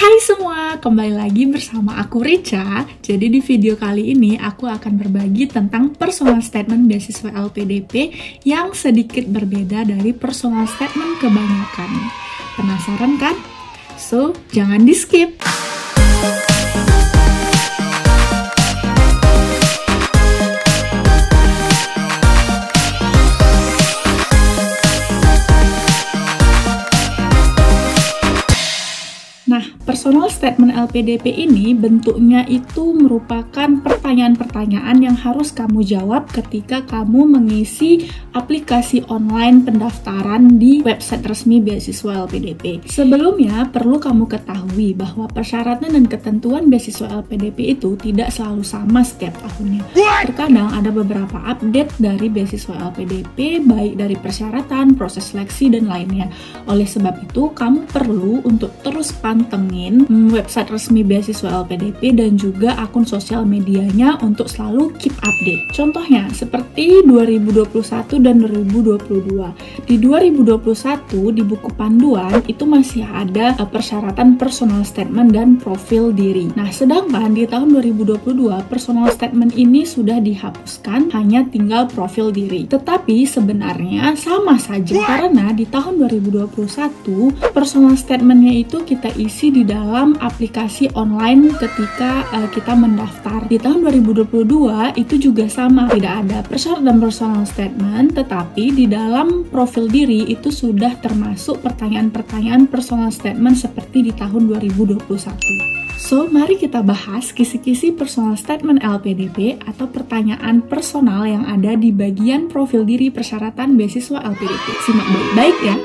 Hai semua, kembali lagi bersama aku Richa. Jadi di video kali ini aku akan berbagi tentang personal statement beasiswa LPDP yang sedikit berbeda dari personal statement kebanyakan. Penasaran kan? So, jangan di skip. Personal statement LPDP ini bentuknya itu merupakan pertanyaan-pertanyaan yang harus kamu jawab ketika kamu mengisi aplikasi online pendaftaran di website resmi beasiswa LPDP. Sebelumnya, perlu kamu ketahui bahwa persyaratan dan ketentuan beasiswa LPDP itu tidak selalu sama setiap tahunnya. Terkadang ada beberapa update dari beasiswa LPDP, baik dari persyaratan, proses seleksi, dan lainnya. Oleh sebab itu, kamu perlu untuk terus pantengin website resmi beasiswa LPDP dan juga akun sosial medianya untuk selalu keep update. Contohnya seperti 2021 dan 2022. Di 2021 di buku panduan itu masih ada persyaratan personal statement dan profil diri. Nah, sedangkan di tahun 2022 personal statement ini sudah dihapuskan, hanya tinggal profil diri. Tetapi sebenarnya sama saja karena di tahun 2021 personal statementnya itu kita isi di dalam aplikasi online ketika kita mendaftar. Di tahun 2022 itu juga sama, tidak ada persyaratan personal statement, tetapi di dalam profil diri itu sudah termasuk pertanyaan-pertanyaan personal statement seperti di tahun 2021. So, mari kita bahas kisi-kisi personal statement LPDP atau pertanyaan personal yang ada di bagian profil diri persyaratan beasiswa LPDP. Simak baik-baik ya.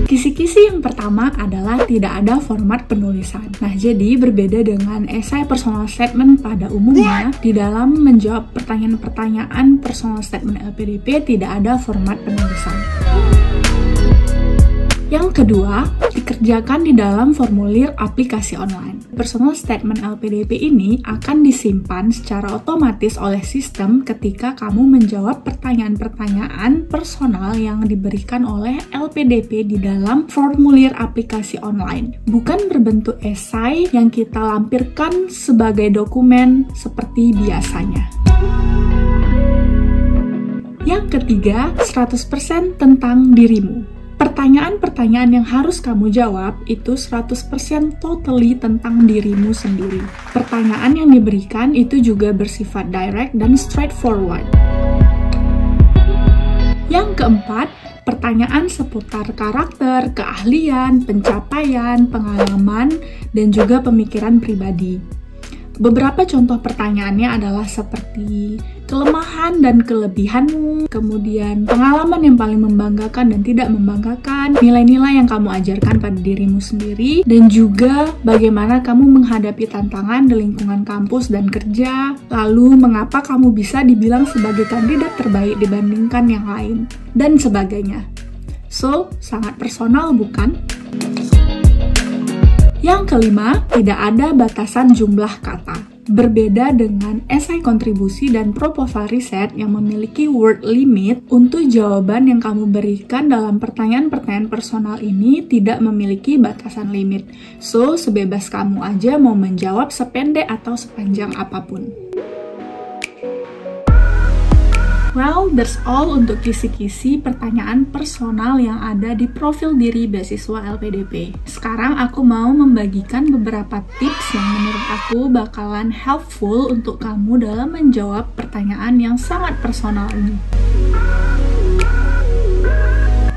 Kisi-kisi yang pertama adalah tidak ada format penulisan. Nah, jadi berbeda dengan esai personal statement pada umumnya, di dalam menjawab pertanyaan-pertanyaan personal statement LPDP tidak ada format penulisan. Yang kedua, dikerjakan di dalam formulir aplikasi online. Personal statement LPDP ini akan disimpan secara otomatis oleh sistem ketika kamu menjawab pertanyaan-pertanyaan personal yang diberikan oleh LPDP di dalam formulir aplikasi online. Bukan berbentuk esai yang kita lampirkan sebagai dokumen seperti biasanya. Yang ketiga, 100% tentang dirimu. Pertanyaan-pertanyaan yang harus kamu jawab itu 100% totally tentang dirimu sendiri. Pertanyaan yang diberikan itu juga bersifat direct dan straightforward. Yang keempat, pertanyaan seputar karakter, keahlian, pencapaian, pengalaman, dan juga pemikiran pribadi. Beberapa contoh pertanyaannya adalah seperti kelemahan dan kelebihanmu, kemudian pengalaman yang paling membanggakan dan tidak membanggakan, nilai-nilai yang kamu ajarkan pada dirimu sendiri, dan juga bagaimana kamu menghadapi tantangan di lingkungan kampus dan kerja, lalu mengapa kamu bisa dibilang sebagai kandidat terbaik dibandingkan yang lain, dan sebagainya. So, sangat personal bukan? Yang kelima, tidak ada batasan jumlah kata. Berbeda dengan esai kontribusi dan proposal riset yang memiliki word limit, untuk jawaban yang kamu berikan dalam pertanyaan-pertanyaan personal ini tidak memiliki batasan limit. So, sebebas kamu aja mau menjawab sependek atau sepanjang apapun. Well, that's all untuk kisi-kisi pertanyaan personal yang ada di profil diri beasiswa LPDP. Sekarang aku mau membagikan beberapa tips yang menurut aku bakalan helpful untuk kamu dalam menjawab pertanyaan yang sangat personal ini.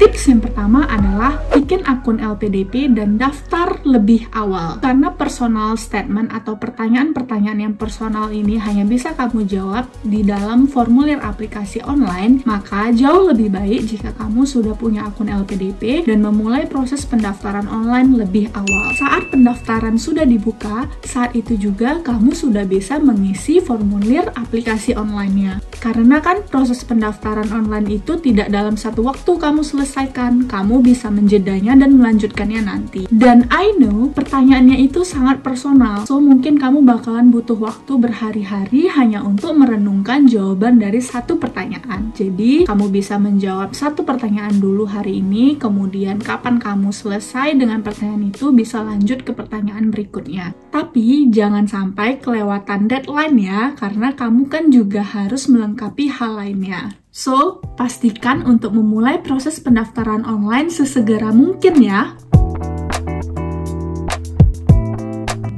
Tips yang pertama adalah bikin akun LPDP dan daftar lebih awal. Karena personal statement atau pertanyaan-pertanyaan yang personal ini hanya bisa kamu jawab di dalam formulir aplikasi online, maka jauh lebih baik jika kamu sudah punya akun LPDP dan memulai proses pendaftaran online lebih awal. Saat pendaftaran sudah dibuka, saat itu juga kamu sudah bisa mengisi formulir aplikasi online-nya. Karena kan proses pendaftaran online itu tidak dalam satu waktu kamu selesai selesaikan, kamu bisa menjedanya dan melanjutkannya nanti. Dan I know pertanyaannya itu sangat personal, so mungkin kamu bakalan butuh waktu berhari-hari hanya untuk merenungkan jawaban dari satu pertanyaan. Jadi kamu bisa menjawab satu pertanyaan dulu hari ini, kemudian kapan kamu selesai dengan pertanyaan itu bisa lanjut ke pertanyaan berikutnya. Tapi jangan sampai kelewatan deadline ya, karena kamu kan juga harus melengkapi hal lainnya. So, pastikan untuk memulai proses pendaftaran online sesegera mungkin ya.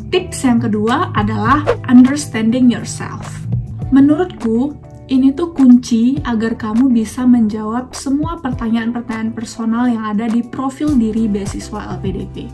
Tips yang kedua adalah understanding yourself. Menurutku, ini tuh kunci agar kamu bisa menjawab semua pertanyaan-pertanyaan personal yang ada di profil diri beasiswa LPDP.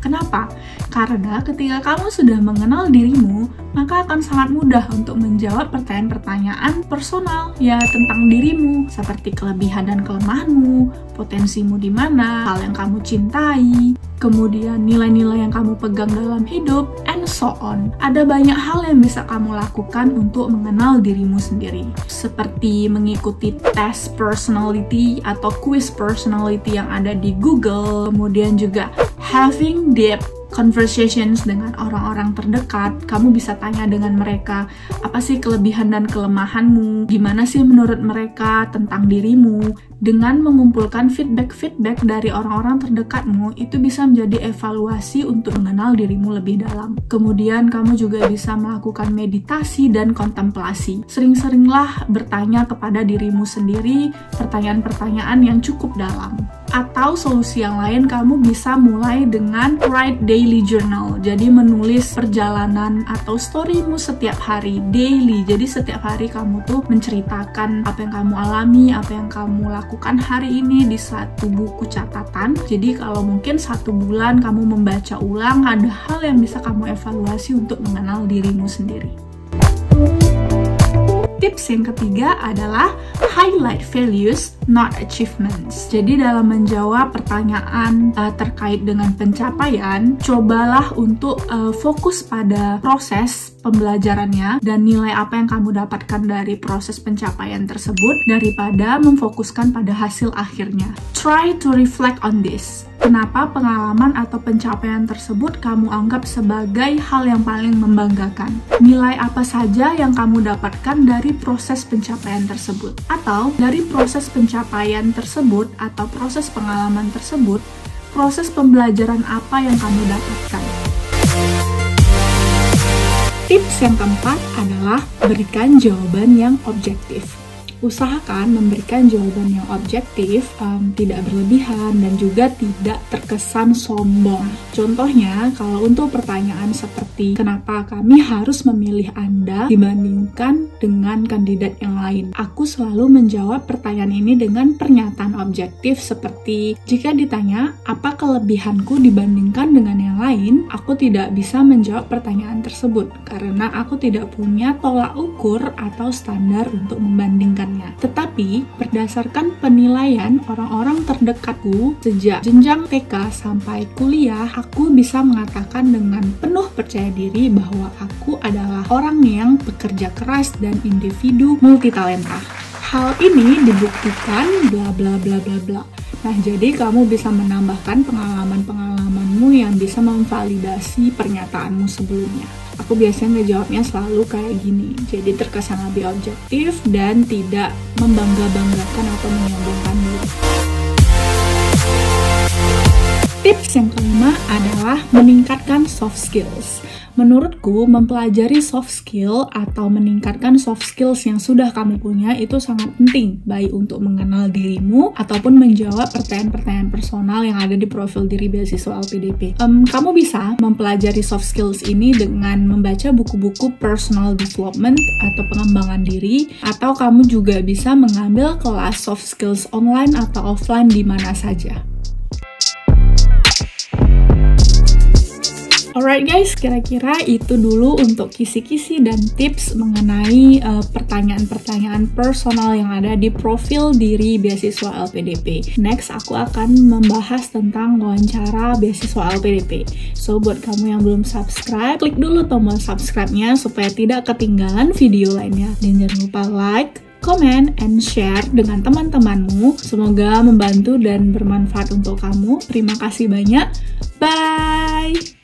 Kenapa? Karena ketika kamu sudah mengenal dirimu, maka akan sangat mudah untuk menjawab pertanyaan-pertanyaan personal ya tentang dirimu, seperti kelebihan dan kelemahanmu, potensimu di mana, hal yang kamu cintai, kemudian nilai-nilai yang kamu pegang dalam hidup, and so on. Ada banyak hal yang bisa kamu lakukan untuk mengenal dirimu sendiri, seperti mengikuti tes personality atau quiz personality yang ada di Google, kemudian juga having deep conversations dengan orang-orang terdekat. Kamu bisa tanya dengan mereka, apa sih kelebihan dan kelemahanmu, gimana sih menurut mereka tentang dirimu. Dengan mengumpulkan feedback dari orang-orang terdekatmu, itu bisa menjadi evaluasi untuk mengenal dirimu lebih dalam. Kemudian kamu juga bisa melakukan meditasi dan kontemplasi. Sering-seringlah bertanya kepada dirimu sendiri pertanyaan-pertanyaan yang cukup dalam. Atau solusi yang lain, kamu bisa mulai dengan write daily journal. Jadi menulis perjalanan atau storymu setiap hari, daily. Jadi setiap hari kamu tuh menceritakan apa yang kamu alami, apa yang kamu lakukan hari ini di satu buku catatan. Jadi kalau mungkin 1 bulan kamu membaca ulang, ada hal yang bisa kamu evaluasi untuk mengenal dirimu sendiri. Tips yang ketiga adalah highlight values, not achievements. Jadi dalam menjawab pertanyaan terkait dengan pencapaian, cobalah untuk fokus pada proses pembelajarannya dan nilai apa yang kamu dapatkan dari proses pencapaian tersebut daripada memfokuskan pada hasil akhirnya. Try to reflect on this. Kenapa pengalaman atau pencapaian tersebut kamu anggap sebagai hal yang paling membanggakan? Nilai apa saja yang kamu dapatkan dari proses pencapaian tersebut? Atau dari proses pencapaian tersebut atau proses pengalaman tersebut, proses pembelajaran apa yang kamu dapatkan? Tips yang keempat adalah berikan jawaban yang objektif. Usahakan memberikan jawaban yang objektif, tidak berlebihan, dan juga tidak terkesan sombong. Contohnya, kalau untuk pertanyaan seperti kenapa kami harus memilih Anda dibandingkan dengan kandidat yang lain, aku selalu menjawab pertanyaan ini dengan pernyataan objektif seperti jika ditanya apa kelebihanku dibandingkan dengan yang lain, aku tidak bisa menjawab pertanyaan tersebut karena aku tidak punya tolak ukur atau standar untuk membandingkan. Tetapi berdasarkan penilaian orang-orang terdekatku sejak jenjang TK sampai kuliah, aku bisa mengatakan dengan penuh percaya diri bahwa aku adalah orang yang bekerja keras dan individu multitalenta. Hal ini dibuktikan bla bla bla bla bla. Nah, jadi kamu bisa menambahkan pengalaman-pengalamanmu yang bisa memvalidasi pernyataanmu sebelumnya. Aku biasanya ngejawabnya selalu kayak gini, jadi terkesan lebih objektif dan tidak membangga-banggakan atau menyombongkan diri. Tips yang kelima adalah meningkatkan soft skills. Menurutku, mempelajari soft skill atau meningkatkan soft skills yang sudah kamu punya itu sangat penting, baik untuk mengenal dirimu ataupun menjawab pertanyaan-pertanyaan personal yang ada di profil diri beasiswa LPDP. Kamu bisa mempelajari soft skills ini dengan membaca buku-buku personal development atau pengembangan diri, atau kamu juga bisa mengambil kelas soft skills online atau offline di mana saja. Alright guys, kira-kira itu dulu untuk kisi-kisi dan tips mengenai pertanyaan-pertanyaan personal yang ada di profil diri beasiswa LPDP. Next, aku akan membahas tentang wawancara beasiswa LPDP. So, buat kamu yang belum subscribe, klik dulu tombol subscribe-nya supaya tidak ketinggalan video lainnya. Dan jangan lupa like, comment, and share dengan teman-temanmu. Semoga membantu dan bermanfaat untuk kamu. Terima kasih banyak. Bye!